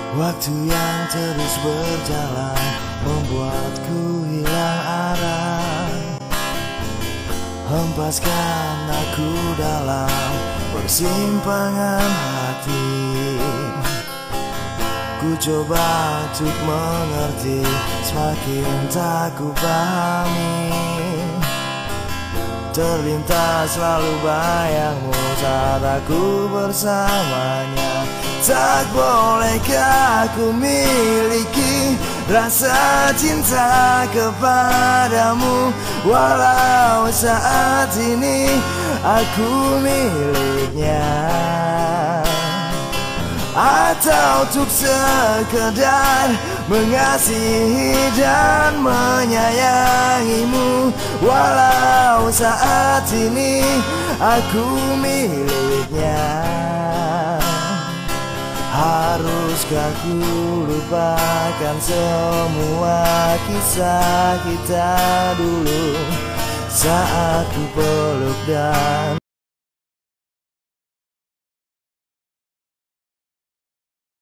Waktu yang terus berjalan membuatku hilang arah. Hempaskan aku dalam persimpangan hati. Ku coba untuk mengerti, semakin tak ku pahami. Terlintas selalu bayangmu saat aku bersamanya. Tak bolehkah aku miliki rasa cinta kepadamu, walau saat ini aku miliknya. Atau untuk sekedar mengasihi dan menyayangimu, walau saat ini aku miliknya. Haruskah ku lupakan semua kisah kita dulu saat ku peluk dan